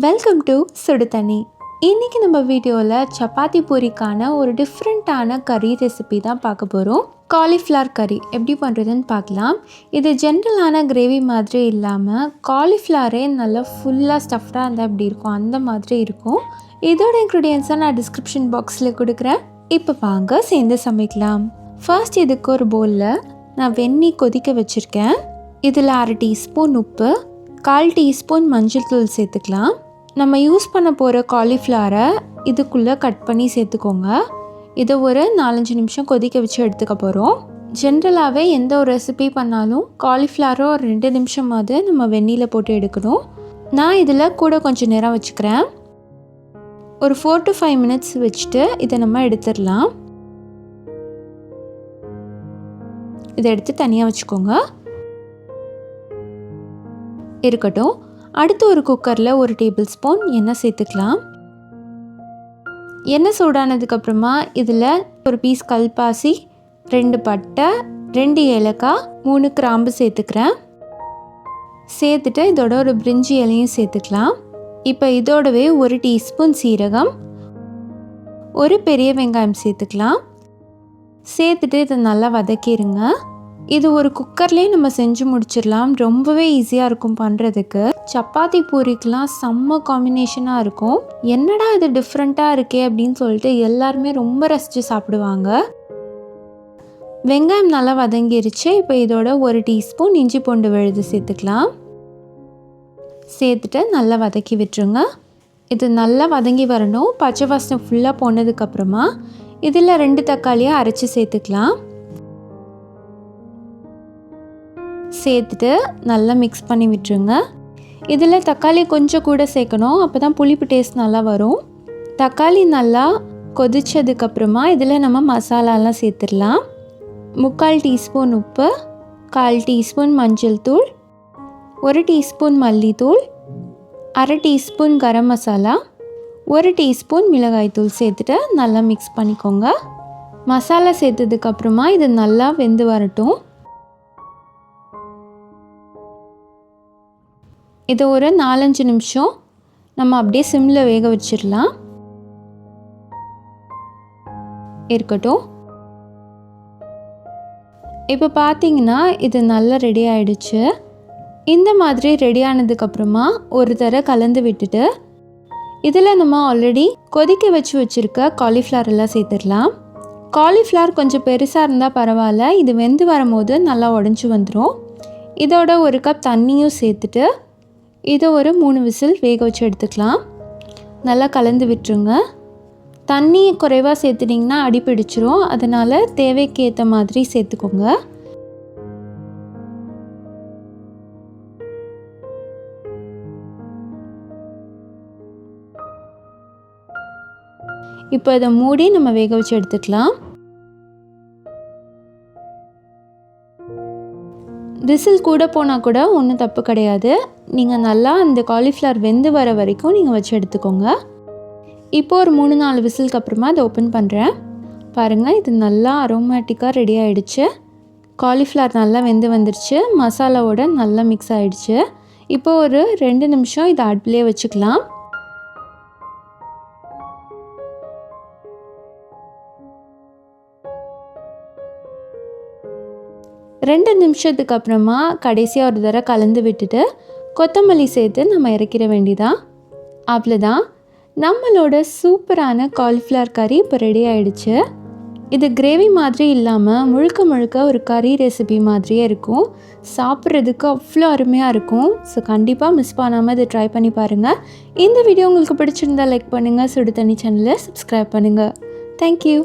Welcome to சுடு தண்ணி. இன்றைக்கி நம்ம வீடியோவில் சப்பாத்தி பூரிக்கான ஒரு டிஃப்ரெண்ட்டான கறி ரெசிபி தான் பார்க்க போகிறோம். காலிஃப்ளவர் கறி எப்படி பண்ணுறதுன்னு பார்க்கலாம். இது ஜென்ரலான கிரேவி மாதிரி இல்லாமல் காலிஃப்ளவரே நல்லா ஃபுல்லாக ஸ்டஃப்டாக இருந்தால் எப்படி இருக்கும் அந்த மாதிரி இருக்கும். இதோட இன்க்ரீடியன்ஸை நான் டிஸ்கிரிப்ஷன் பாக்ஸில் கொடுக்குறேன். இப்போ வாங்க சேர்ந்து சமைக்கலாம். ஃபர்ஸ்ட் இதுக்கு ஒரு பவுலில் நான் வெந்நீர் கொதிக்க வச்சுருக்கேன். இதில் 1/2 டீஸ்பூன் உப்பு, 1/4 டீஸ்பூன் மஞ்சள் தூள் சேர்த்துக்கலாம். நம்ம யூஸ் பண்ண போகிற காலிஃப்ளவரை இதுக்குள்ளே கட் பண்ணி சேர்த்துக்கோங்க. இதை ஒரு 4-5 நிமிஷம் கொதிக்க வச்சு எடுத்துக்க போகிறோம். ஜென்ரலாகவே எந்த ஒரு ரெசிபி பண்ணாலும் காலிஃப்ளவரை ஒரு 2 நிமிஷமாவது நம்ம வெந்நீரில் போட்டு எடுக்கணும். நான் இதில் கூட கொஞ்சம் நேரம் வச்சுக்கிறேன். ஒரு 4 to 5 மினிட்ஸ் வச்சுட்டு இதை நம்ம எடுத்துடலாம். இதை எடுத்து தனியாக வச்சுக்கோங்க. இருக்கட்டும். அடுத்து ஒரு குக்கரில் 1 டேபிள் ஸ்பூன் எண்ணெய் சேர்த்துக்கலாம். எண்ணெய் சூடானதுக்கப்புறமா இதில் ஒரு பீஸ் கல்பாசி, 2 பட்டை, 2 ஏலக்காய், 3 கிராம்பு சேர்த்துக்கிறேன். சேர்த்துட்டு இதோட ஒரு பிரிஞ்சி இலையும் சேர்த்துக்கலாம். இப்போ இதோடவே 1 டீஸ்பூன் சீரகம், 1 பெரிய வெங்காயம் சேர்த்துக்கலாம். சேர்த்துட்டு இதை நல்லா வதக்கிடுங்க. இது ஒரு குக்கர்லேயே நம்ம செஞ்சு முடிச்சிடலாம். ரொம்பவே ஈஸியாக இருக்கும் பண்ணுறதுக்கு. சப்பாத்தி பூரிக்கெலாம் செம்ம காம்பினேஷனாக இருக்கும். என்னடா இது டிஃப்ரெண்ட்டாக இருக்கே அப்படின்னு சொல்லிட்டு எல்லாருமே ரொம்ப ரசித்து சாப்பிடுவாங்க. வெங்காயம் நல்லா வதங்கிருச்சு. இப்போ இதோட 1 டீஸ்பூன் இஞ்சி பூண்டு விழுது சேர்த்துக்கலாம். சேர்த்துட்டு நல்லா வதக்கி விட்டுருங்க. இது நல்லா வதங்கி வரணும். பச்சை வாசனை ஃபுல்லாக போனதுக்கப்புறமா இதில் 2 தக்காளியை அரைச்சி சேர்த்துக்கலாம். சேர்த்துட்டு நல்லா மிக்ஸ் பண்ணி விட்டுருங்க. இதில் தக்காளி கொஞ்சம் கூட சேர்க்கணும், அப்போ தான் புளிப்பு டேஸ்ட் நல்லா வரும். தக்காளி நல்லா கொதிச்சதுக்கப்புறமா இதில் நம்ம மசாலாலாம் சேர்த்துடலாம். 3/4 டீஸ்பூன் உப்பு, 1/4 டீஸ்பூன் மஞ்சள் தூள், 1 டீஸ்பூன் மல்லித்தூள், 1/2 டீஸ்பூன் கரம் மசாலா, 1 டீஸ்பூன் மிளகாய்த்தூள் சேர்த்துட்டு நல்லா மிக்ஸ் பண்ணிக்கோங்க. மசாலா சேர்த்ததுக்கப்புறமா இது நல்லா வெந்து வரட்டும். இதை ஒரு 4-5 நிமிஷம் நம்ம அப்படியே சிம்மில் வேக வச்சிடலாம். இருக்கட்டும். இப்போ பார்த்தீங்கன்னா இது நல்லா ரெடி ஆகிடுச்சு. இந்த மாதிரி ரெடி ஆனதுக்கப்புறமா ஒரு தடவை கலந்து விட்டுட்டு இதில் நம்ம ஆல்ரெடி கொதிக்க வச்சு வச்சுருக்க காலிஃப்ளவர் எல்லாம் சேர்த்துடலாம். காலிஃப்ளவர் கொஞ்சம் பெருசாக இருந்தால் பரவாயில்ல, இது வெந்து வரும்போது நல்லா உடஞ்சி வந்துடும். இதோட 1 கப் தண்ணியும் சேர்த்துட்டு இதை ஒரு 3 விசில் வேக வச்சு எடுத்துக்கலாம். நல்லா கலந்து விட்டுருங்க. தண்ணி குறைவாக சேர்த்துட்டிங்கன்னா அடி பிடிச்சிரும். அதனால் தேவைக்கு ஏற்ற மாதிரி சேர்த்துக்கோங்க. இப்போ இதை மூடி நம்ம வேக வச்சு எடுத்துக்கலாம். விசில் கூட போனால் கூட ஒன்றும் தப்பு கிடையாது. நீங்கள் நல்லா அந்த காலிஃப்ளவர் வெந்து வர வரைக்கும் நீங்கள் வச்சு எடுத்துக்கோங்க. இப்போது ஒரு 3-4 விசிலுக்கு அப்புறமா அதை ஓப்பன் பண்ணுறேன். பாருங்கள், இது நல்லா அரோமேட்டிக்காக ரெடி ஆகிடுச்சு. காலிஃப்ளவர் நல்லா வெந்து வந்துடுச்சு. மசாலாவோட நல்லா மிக்ஸ் ஆகிடுச்சு. இப்போது ஒரு 2 நிமிஷம் இதை அடுப்புலேயே வச்சுக்கலாம். ரெண்டு நிமிஷத்துக்கு அப்புறமா கடைசியாக ஒரு தடவை கலந்து விட்டுட்டு கொத்தமல்லி சேர்த்து நம்ம இறக்கிற வேண்டியதான். அவ்வளோதான், நம்மளோட சூப்பரான காலிஃப்ளவர் கறி இப்போ ரெடி ஆகிடுச்சு. இது கிரேவி மாதிரி இல்லாமல் முழுக்க ஒரு கறி ரெசிபி மாதிரியே இருக்கும். சாப்பிட்றதுக்கு அவ்வளோ அருமையாக இருக்கும். ஸோ கண்டிப்பாக மிஸ் பண்ணாமல் இதை ட்ரை பண்ணி பாருங்கள். இந்த வீடியோ உங்களுக்கு பிடிச்சிருந்தால் லைக் பண்ணுங்கள். சுடு தண்ணி சேனலை சப்ஸ்கிரைப் பண்ணுங்கள். தேங்க்யூ.